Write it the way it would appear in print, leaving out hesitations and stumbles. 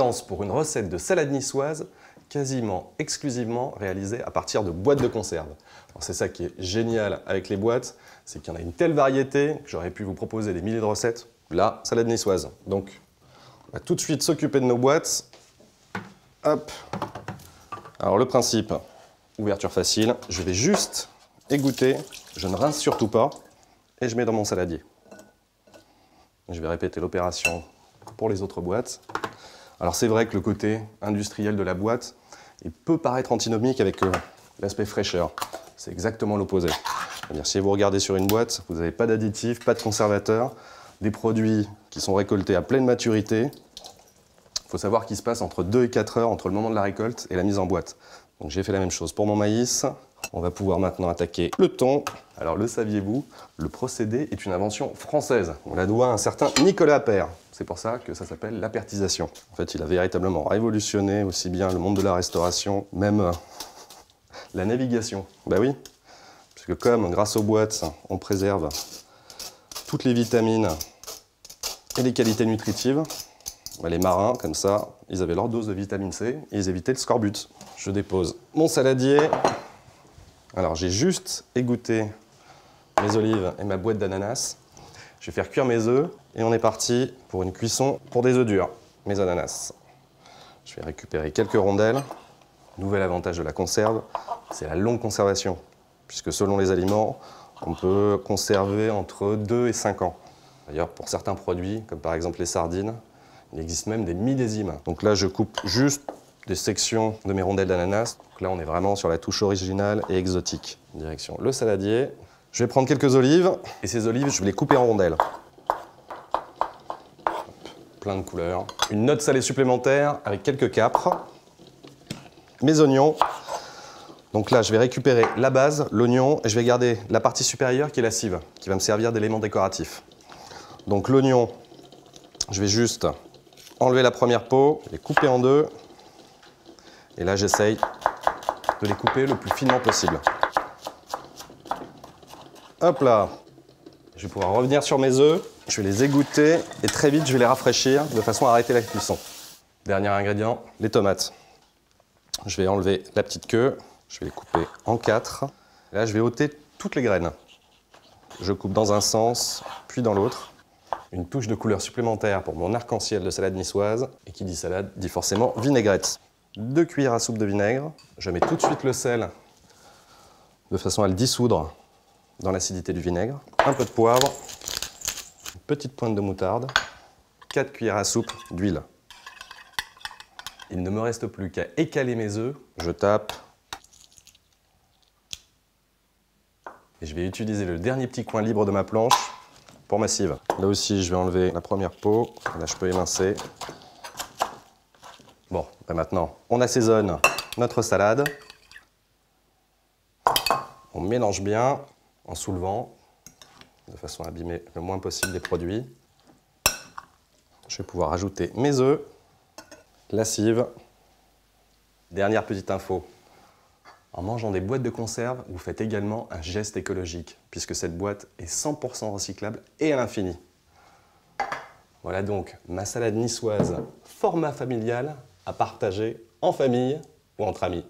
lance pour une recette de salade niçoise quasiment exclusivement réalisée à partir de boîtes de conserve. C'est ça qui est génial avec les boîtes, c'est qu'il y en a une telle variété que j'aurais pu vous proposer des milliers de recettes. Là, salade niçoise. Donc, on va tout de suite s'occuper de nos boîtes. Hop. Alors le principe, ouverture facile, je vais juste égoutter, je ne rince surtout pas, et je mets dans mon saladier. Je vais répéter l'opération pour les autres boîtes. Alors c'est vrai que le côté industriel de la boîte, il peut paraître antinomique avec l'aspect fraîcheur. C'est exactement l'opposé. C'est-à-dire si vous regardez sur une boîte, vous n'avez pas d'additifs, pas de conservateurs, des produits qui sont récoltés à pleine maturité. Il faut savoir qu'il se passe entre 2 et 4 heures entre le moment de la récolte et la mise en boîte. Donc j'ai fait la même chose pour mon maïs. On va pouvoir maintenant attaquer le thon. Alors le saviez-vous, le procédé est une invention française. On la doit à un certain Nicolas Appert. C'est pour ça que ça s'appelle l'apertisation. En fait, il a véritablement révolutionné aussi bien le monde de la restauration, même la navigation. Bah oui, puisque comme grâce aux boîtes, on préserve toutes les vitamines et les qualités nutritives, bah les marins, comme ça, ils avaient leur dose de vitamine C et ils évitaient le scorbut. Je dépose mon saladier. Alors j'ai juste égoutté mes olives et ma boîte d'ananas. Je vais faire cuire mes œufs et on est parti pour une cuisson pour des œufs durs, mes ananas. Je vais récupérer quelques rondelles. Nouvel avantage de la conserve, c'est la longue conservation, puisque selon les aliments, on peut conserver entre 2 et 5 ans. D'ailleurs, pour certains produits, comme par exemple les sardines, il existe même des millésimes. Donc là, je coupe juste des sections de mes rondelles d'ananas. Donc là, on est vraiment sur la touche originale et exotique. Direction le saladier. Je vais prendre quelques olives, et ces olives, je vais les couper en rondelles. Hop, plein de couleurs. Une note salée supplémentaire avec quelques capres. Mes oignons. Donc là, je vais récupérer la base, l'oignon, et je vais garder la partie supérieure qui est la cive, qui va me servir d'élément décoratif. Donc l'oignon, je vais juste enlever la première peau, les couper en deux. Et là, j'essaye de les couper le plus finement possible. Hop là. Je vais pouvoir revenir sur mes œufs. Je vais les égoutter et très vite, je vais les rafraîchir de façon à arrêter la cuisson. Dernier ingrédient, les tomates. Je vais enlever la petite queue. Je vais les couper en 4. Là, je vais ôter toutes les graines. Je coupe dans un sens, puis dans l'autre. Une touche de couleur supplémentaire pour mon arc-en-ciel de salade niçoise. Et qui dit salade, dit forcément vinaigrette. 2 cuillères à soupe de vinaigre. Je mets tout de suite le sel de façon à le dissoudre dans l'acidité du vinaigre. Un peu de poivre, une petite pointe de moutarde, 4 cuillères à soupe d'huile. Il ne me reste plus qu'à écaler mes œufs. Je tape. Et je vais utiliser le dernier petit coin libre de ma planche pour ma cive. Là aussi, je vais enlever la première peau. Là, je peux émincer. Bon, ben maintenant, on assaisonne notre salade. On mélange bien en soulevant, de façon à abîmer le moins possible les produits. Je vais pouvoir ajouter mes œufs, la cive. Dernière petite info. En mangeant des boîtes de conserve, vous faites également un geste écologique, puisque cette boîte est 100% recyclable et à l'infini. Voilà donc ma salade niçoise, format familial, à partager en famille ou entre amis.